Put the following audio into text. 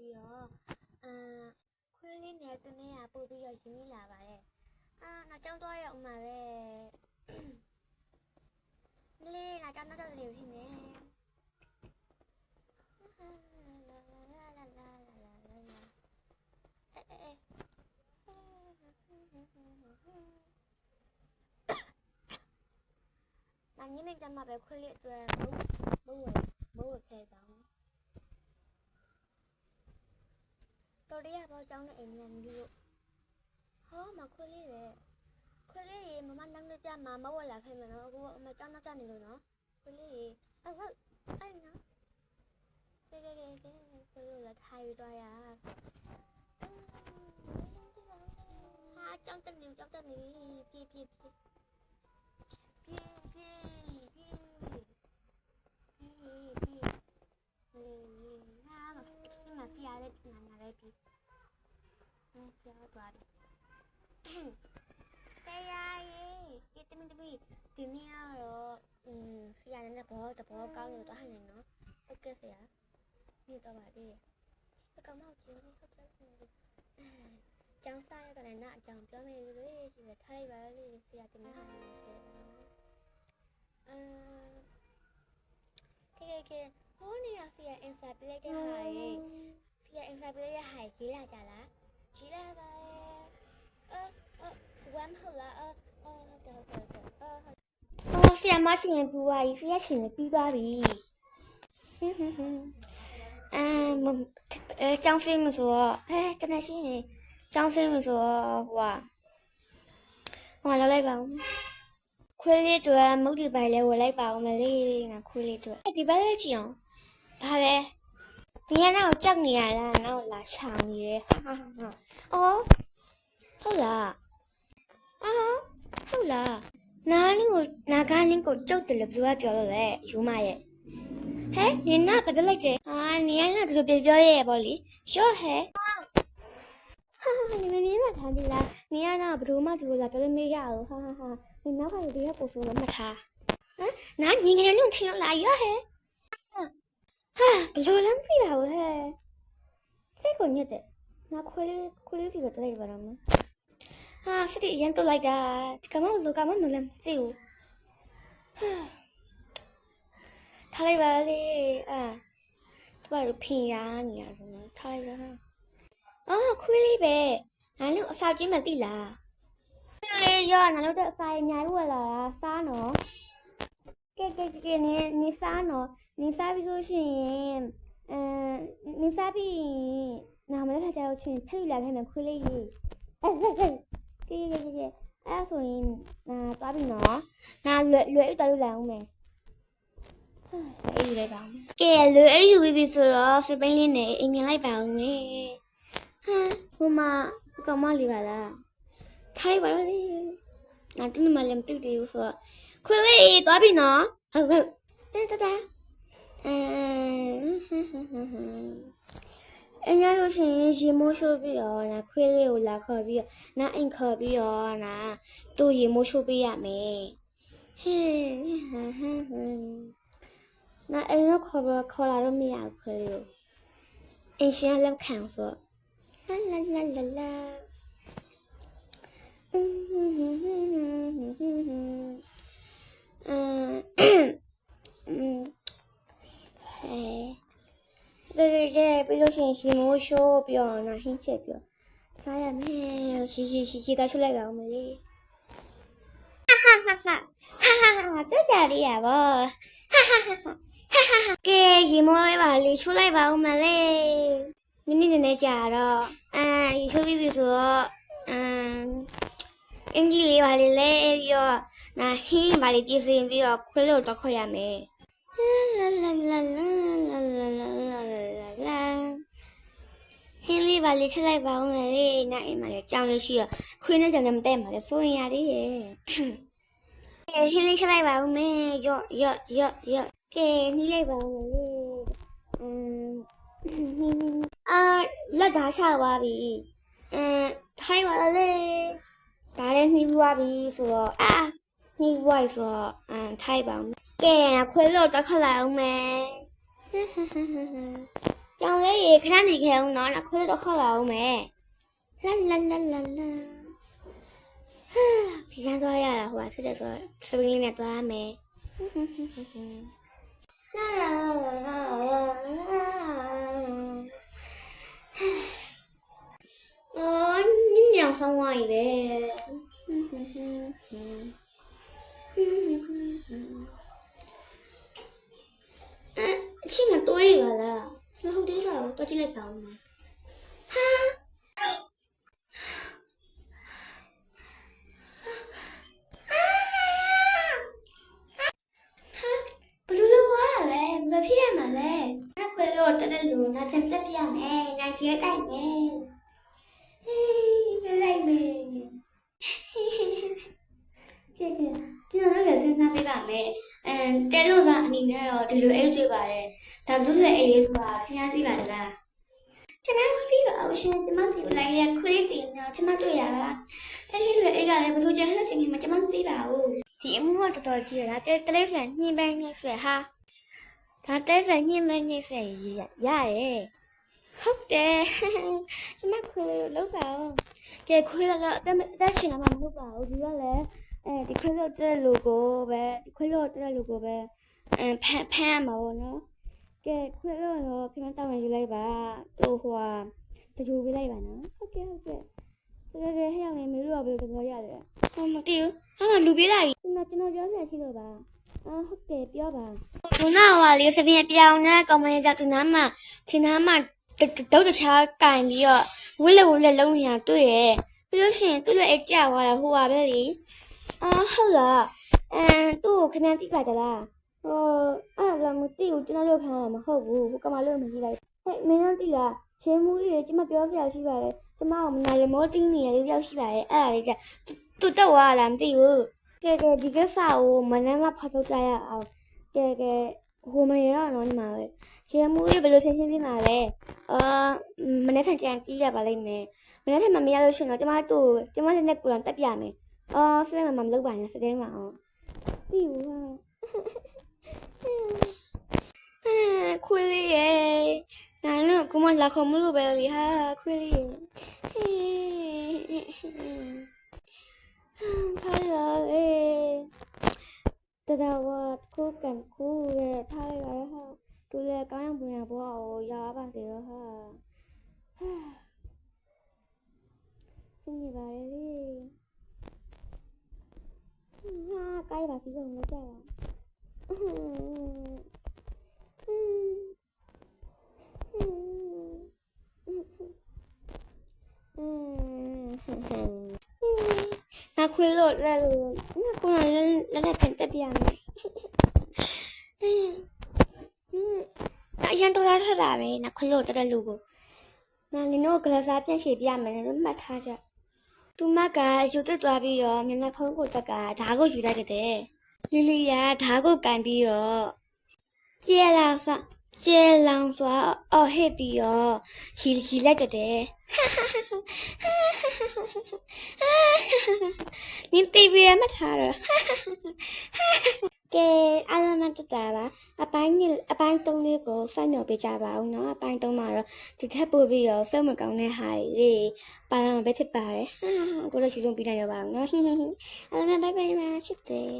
ပြီးတော့ခွေးလေးနဲ့တနေ့ကပို့ပြီးတော့ရင်းနှီးလာပါတယ်နောက်ကြောင်းသွားရအောင်ပါပဲလေးနောက်ကြောင်းတော့လေဖြစ်နေ那你们家嘛别亏了，对，没开张。到底要不要讲的一年六？好嘛亏了嘞，亏了耶，妈妈当的家妈妈我来开门了，我没讲到家里头呢，亏了耶，我哎呢，这亏了了太多呀。trong chân níu phi mà phi ai lên nhà đây phi phi toàn đây ai cái tên mình tìm nhau rồi phi ai lên tập bó cao rồi tao hay này nó ok phải á như tao bảo đi tao cầm mau chiếu đi không chơi chẳng sai cái này nè chẳng cho mình với chỉ phải thay vào đi thì tìm nó cái hôm nay là em xài play cái hải em xài play cái hải chỉ là chả lá chỉ là quán hậu là phía mắt chỉ là bùa ấy phía chỉ là bùa ba bì trong phim mà số cái này gì này trong phim mà số wow nó lấy bảo khuê lê tụi mỗi đi bài leo lấy bảo mà lê là khuê lê tụi đi bài lê gì không bà lê nghe nào chắc nghe là nào là chàng gì đấy không là không là na cái linh cổ chốt từ lập ruột biểu rồi chú mày hé nhìn na phải biết lấy gì nhìn na từ biểu vậy bảo lý sure hé nhìn mà thằng đi là nhìn na bữa mà từ là biểu mấy giờ nhìn nó phải đi học cổ số mà thà na nhìn cái nó chỉ là gì hé bữa lắm phi bảo hé cái còn như thế na khuê phi bảo đây bảo mà sao thì yên tôi lại đã cảm ơn một lần xíu thay vào đi tôi bảo phi ra nhỉ rồi thay ra khuê đi về anh lúc sao chứ mà đi là bây giờ nó lúc đó sai nhái qua là xa nó cái này xa nó này xa ví dụ chuyện này xa bị nào mà nó phải chào chuyện thay là hay là khuê đi cái rồi là tao bị nó là lưỡi tao làm mẹ cái gì bảo cái lưỡi rồi bây giờ sẽ bên lên này anh lại bảo mẹ hôm mà còn mà đi vào là thay vào đi là tôi mà làm tự điều rồi khuê đi tao bị nó ta em nói tôi chỉ mua số bây giờ là khuê liều là khởi bây giờ na anh khởi bây giờ là tôi chỉ mua số bây giờ mẹ na anh nó khởi là nó mẹ khởi liều anh sẽ làm kháng rồi la对，bây giờ chỉ mua số biểu là hình chế biểu sao là mẹ chỉ ta出来搞么哩哈这家里啊不给chỉ mua lấy bảo lý出来bảo mà哩mình đi này trả đó ý thôi bây giờ em đi lấy bảo lý lấy bây giờ là hình bảo lý đi xem bây giờ khuyết lột đó khỏi à mẹ hình lý bảo lý出来bảo mà哩那em mà trang lên xưa khuyết nó chẳng nằm tem mà là phơi nhà đi hình lý出来bảo mẹ yo cái hình lý bảo mà là đã sao ba bị thay vào đây đã lên đi qua bị rồi đi qua rồi thay bảo kẻ là khuyên rồi ta không lại ông mẹ ကြောင်လေးရေခဏနေခဲ့အောင်နော်ခွေးတော့ခေါ်လာအောင်မယ်လာလာလာလာလာဒီကန်းသွားရတာဟိုပါဖြစ်တယ်ဆိုတော့စပင်းလေးနဲ့သွားရမယ်လာလာလာအော်ညညောင်ဆောင်ဝိုင်းပဲအချင်းမတိုးရပါလားမဟုတ်သေးပါဘူးတော့ကြည့်လိုက်ပါဦးမယ်ဟာဘလူးလို့ရလဲမဖြစ်ရမှာလဲငါခွေလို့တက်တဲ့လူငါပြန်တက်ပြရမယ်ငါရှဲတိုက်မယ်ဟေးလိုက်မယ်ကဲကျွန်တော်လည်းစဉ်းစားပေးပါမယ်တဲလို့စားအနေနဲ့ရောဒီလိုအိတ်တွေ့ပါတယ်ဒါဘလူးလည်းအိတ်လေးဆိုတာခင်ဗျားသိပါလားကျွန်တော်မသိပါဘူးရှင်ကျွန်မဒီလိုက်ရခွေးတင်တော့ကျွန်မတွေ့ရပါအဲ့ဒီလိုအိတ်ကလည်းဘယ်လိုကျန်လို့ချင်းမှကျွန်မမသိပါဘူးဒီအမှုကတော်တော်ကြီးရတာတဲလေးဆန်ညှင်းပန်းညှက်ဆက်ဟာဒါတဲဆန်ညှင်းပန်းညှက်ဆက်ရတယ်ဟုတ်တယ်ကျွန်မခွေးလောက်ပါဦးကဲခွေးတော့တက်ရှင်လာမှမဟုတ်ပါဘူးဒီကလည်းဒီခွေးလို့တဲ့လူကိုပဲဒီခွေးလို့တဲ့လူကိုပဲဖမ်းရမှာပေါ့နော်ကဲခွေးလို့တော့ခင်ဗျတောင်းရယူလိုက်ပါတို့ဟိုဟာတကြိုပေးလိုက်ပါနော်ဟုတ်ကဲ့တကယ်ဟဲ့အောင်နေမျိုးတော့ဘယ်လိုသဘောရတယ်ဟိုမတည်ဘူးဟာလူပေးလိုက်ပြီကျွန်တော်ပြောစရာရှိလို့ပါဟုတ်တယ်ပြောပါခုနကလေးစပင်းပြောင်းနဲ့ကောင်မလေးကြောင့်ဒီနားမှာဒုတ်တခြားကင်ပြီးတော့ဝစ်လက်လုံးနေရတွေ့ရပြီးလို့ရှိရင်သူ့ရဲ့အကြွားသွားတာဟိုပါပဲလေဟုတ်လားသူ့ကိုခင်ဗျသိပါကြလားဟိုအဲ့ဒါမသိဘူးကျွန်တော်တို့ခံရမှာမဟုတ်ဘူးဟိုကမလို့မရှိလိုက်ဟဲ့မင်းတို့သိလားချင်းမှုကြီးကျမပြောစရာရှိပါတယ်ကျမကမနာရမောတင်းနေရလို့ရောက်ရှိပါတယ်အဲ့ဒါလေးကသူတက်သွားလားမသိဘူးကဲဒီကိစ္စကိုမနက်ကဖတ်ထုတ်ကြရအောင်ကဲဟိုမရတော့ညီမလေးချင်းမှုကြီးဘယ်လိုဖြစ်ရှင်းပြမှာလဲမနေ့ကကြံတီးရပါလိမ့်မယ်မနေ့ကမရလို့ရှိရင်တော့ကျမနဲ့ကိုယ်တော်တက်ပြမယ်စတဲ့မှာမလုပ်ပါနဲ့စတဲ့မှာသိဘူးဟာခွေးလေးရေနာလို့ကိုမလာခေါ်မလို့ပဲလေဟာခွေးလေးထားရလေတော်ဝတ်ကိုကန်ကိုရဲ့ထားရဟာသူလည်းကောင်းအောင်ပြန်ဘွားကိုရပါစေတော့ဟာစင်ရပါလေဟာကိုင်းပါစီဆုံးလောက်ကြပါနာခွေးလို့လဲလို့နာကိုလည်းပြန်တက်ပြရမယ်အရင်တော့ထားတာပဲနာခွေးလို့တက်တဲ့လူကိုနာလင်းတို့ကလစားပြန်ရှည်ပြရမယ်လို့မှတ်ထားကြသူမကယူတက်သွားပြီးတော့မျက်နှာဖုံးကိုတက်ကဓာတ်ကိုယူလိုက်တဲ့လီလီကဓာတ်ကိုကန်ပြီးတော့ကျဲလောင်စွာအော်ဟစ်ပြီးတော့ရီလိုက်တဲ့နင်တီဗီရမထားတော့ကဲအားလုံးနဲ့တက်တာပါအပိုင်း3လေးကိုစိုက်ညော်ပေးကြပါဦးเนาะအပိုင်း3မှာတော့ဒီထက်ပိုပြီးတော့စိတ်မကောင်းတဲ့ဟာတွေပါလာမှာပဲဖြစ်ပါတယ်ကိုတော့ရှူဆုံးပြီးနိုင်တော့ပါအောင်เนาะအားလုံးနဲ့ဘိုင်ဘိုင်ပါချစ်တယ်